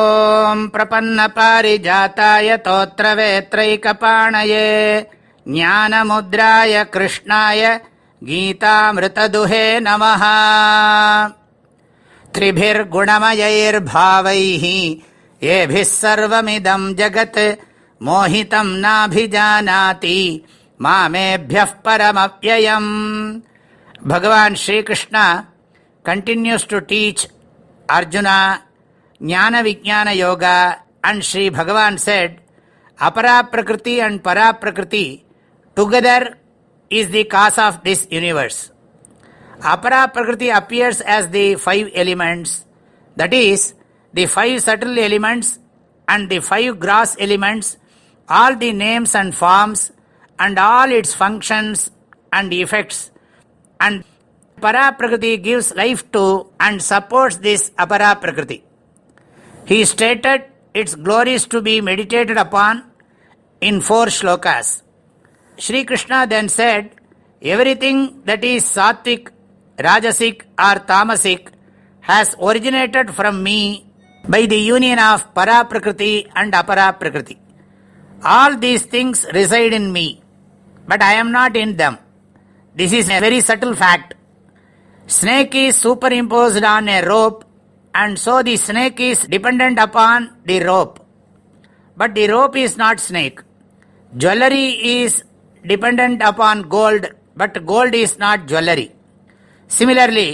ஓம் பிரபன்ன பாரிஜாதாய தோத்ரவேத்ரைகபாணயே ஞானமுத்ராய கிருஷ்ணாய கீதாமிருததுஹே நமஹ. த்ரிபிர்குணமயைர்பாவைः ஏபிः சர்வமிதம் ஜகத் மோஹிதம் நாபிஜானாதி மாமேப்யः பரமவ்யயம். Bhagavan Shri Krishna continues to teach Arjuna Jnana Vijnana Yoga, and Shri Bhagavan said, Apara Prakriti and Para Prakriti together is the cause of this universe. Apara Prakriti appears as the 5 elements, that is, the 5 subtle elements and the 5 gross elements, all the names and forms and all its functions and effects, and Para Prakriti gives life to and supports this Apara Prakriti. He stated its glories to be meditated upon in 4 shlokas. Shri Krishna then said, everything that is sattvic, rajasic or tamasic has originated from me by the union of Para Prakriti and Apara Prakriti. All these things reside in me, but I am not in them. This is a very subtle fact. Snake is superimposed on a rope, and so the snake is dependent upon the rope. But the rope is not snake. Jewelry is dependent upon gold, but gold is not jewelry. Similarly,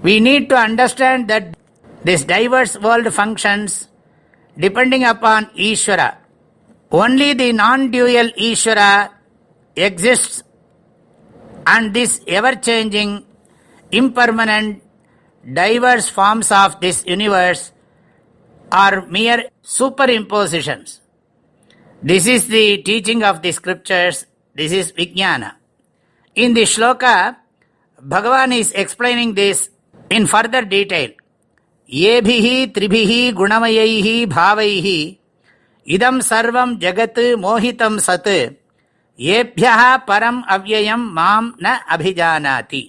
we need to understand that this diverse world functions depending upon Ishvara. Only the non-dual Ishvara exists, and this ever-changing, impermanent, diverse forms of this universe are mere superimpositions. This is the teaching of the scriptures. This is Vijnana. In the shloka, Bhagavan is explaining this in further detail. Yebhihi tribhihi gunamayihi bhavaihi idam sarvam jagat mohitam sat yebhyaha param avyayam mam na abhijanati.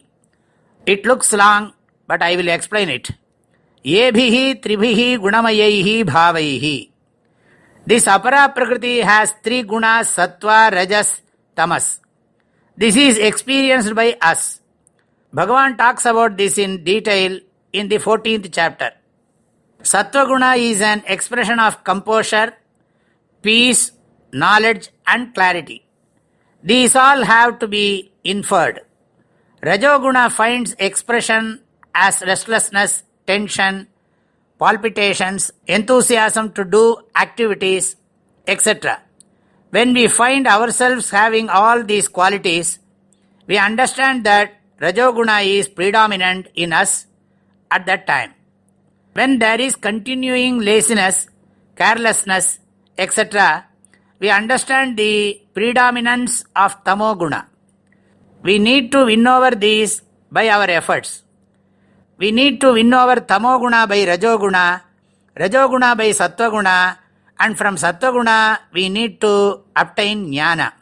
It looks long, but I will explain it. Yebhihi tribhihi gunamayihi bhavaihi. This Apara Prakriti has 3 gunas, sattva, rajas, tamas. This is experienced by us. Bhagavan talks about this in detail in the 14th chapter. Sattva guna is an expression of composure, peace, knowledge and clarity. These all have to be inferred. Rajoguna finds expression as restlessness, tension, palpitations, enthusiasm to do activities, etc. When we find ourselves having all these qualities, we understand that Rajoguna is predominant in us at that time. When there is continuing laziness, carelessness, etc., we understand the predominance of Tamoguna. We need to win over these by our efforts. We need to win over Tamoguna by Rajoguna, Rajoguna by Sattva-guna, and from Sattva-guna we need to obtain Jnana.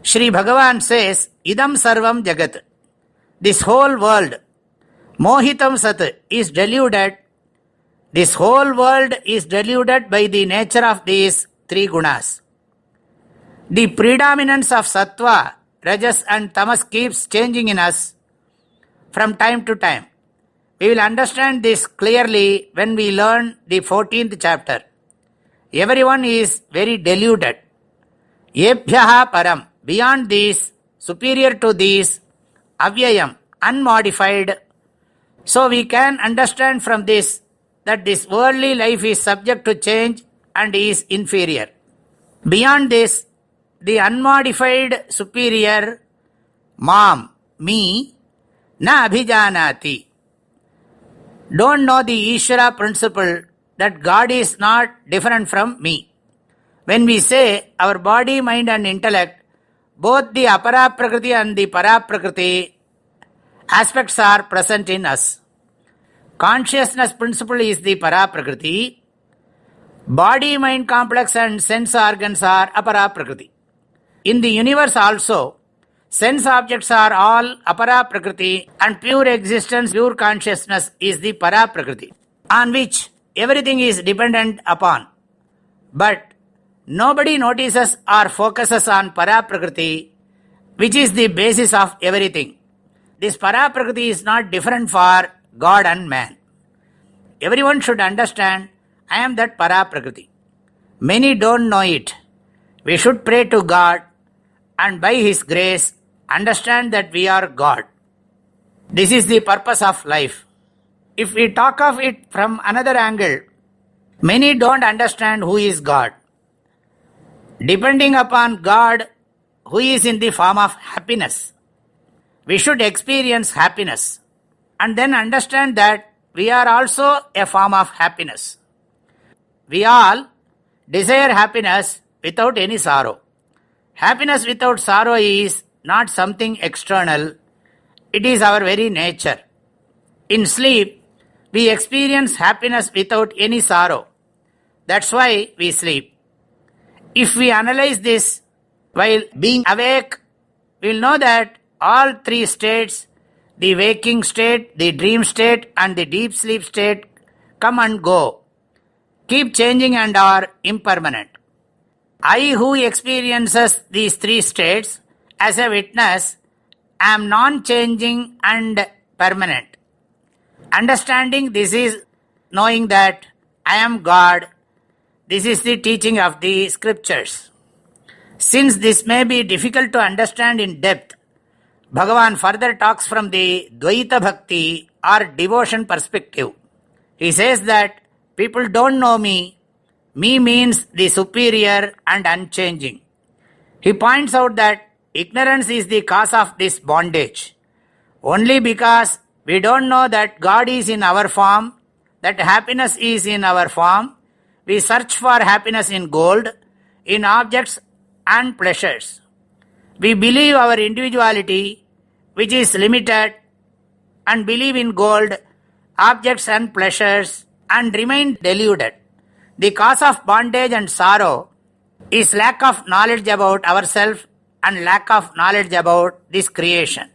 Shri Bhagavan says, Idam sarvam jagat. This whole world, mohitam sat, is deluded. This whole world is deluded by the nature of these 3 gunas. The predominance of Sattva, Rajas and Tamas keeps changing in us from time to time. We will understand this clearly when we learn the 14th chapter. Everyone is very deluded. Yebhyaha param, beyond these, superior to these, avyayam, unmodified. So we can understand from this that this worldly life is subject to change and is inferior. Beyond this, the unmodified superior, mam, me, na abhijanati, don't know the Ishvara principle that God is not different from me. When we say our body, mind and intellect, both the Apara Prakriti and the Para Prakriti aspects are present in us. Consciousness principle is the Para Prakriti. Body, mind complex and sense organs are Apara Prakriti. In the universe also, sense objects are all Apara Prakriti and pure existence, pure consciousness is the Para Prakriti, on which everything is dependent upon. But nobody notices or focuses on Paraprakriti, which is the basis of everything. This Paraprakriti is not different for God and man. Everyone should understand, I am that Paraprakriti. Many don't know it. We should pray to God and by His grace understand that we are God. This is the purpose of life. If we talk of it from another angle, many don't understand who is God. Depending upon God, who is in the form of happiness, we should experience happiness and then understand that we are also a form of happiness. We all desire happiness without any sorrow. Happiness without sorrow is not something external, it is our very nature. In sleep, we experience happiness without any sorrow. That's why we sleep. If we analyze this while being awake, we will know that all three states, the waking state, the dream state, and the deep sleep state, come and go, keep changing and are impermanent. I who experiences these three states as a witness am non-changing and permanent. Understanding this is knowing that I am God. This is the teaching of the scriptures. Since this may be difficult to understand in depth, Bhagavan further talks from the Dvaita Bhakti or devotion perspective. He says that people don't know me. Me means the superior and unchanging. He points out that ignorance is the cause of this bondage. Only because we don't know that God is in our form, that happiness is in our form, we search for happiness in gold, in objects and pleasures. We believe our individuality, which is limited, and believe in gold, objects and pleasures, and remain deluded. The cause of bondage and sorrow is lack of knowledge about ourselves and lack of knowledge about this creation.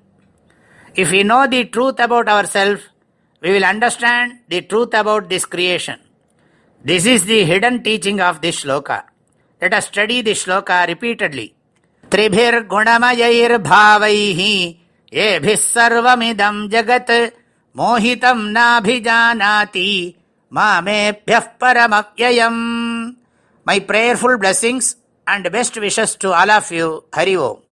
If we know the truth about ourselves, we will understand the truth about this creation. This is the hidden teaching of this shloka. Let us study this shloka repeatedly. Tribhir gunamayair bhavaihi yebhis sarvamidam jagat mohitam nabhijanati mamebhyah paramavyayam. My prayerful blessings and best wishes to all of you. Hari Om.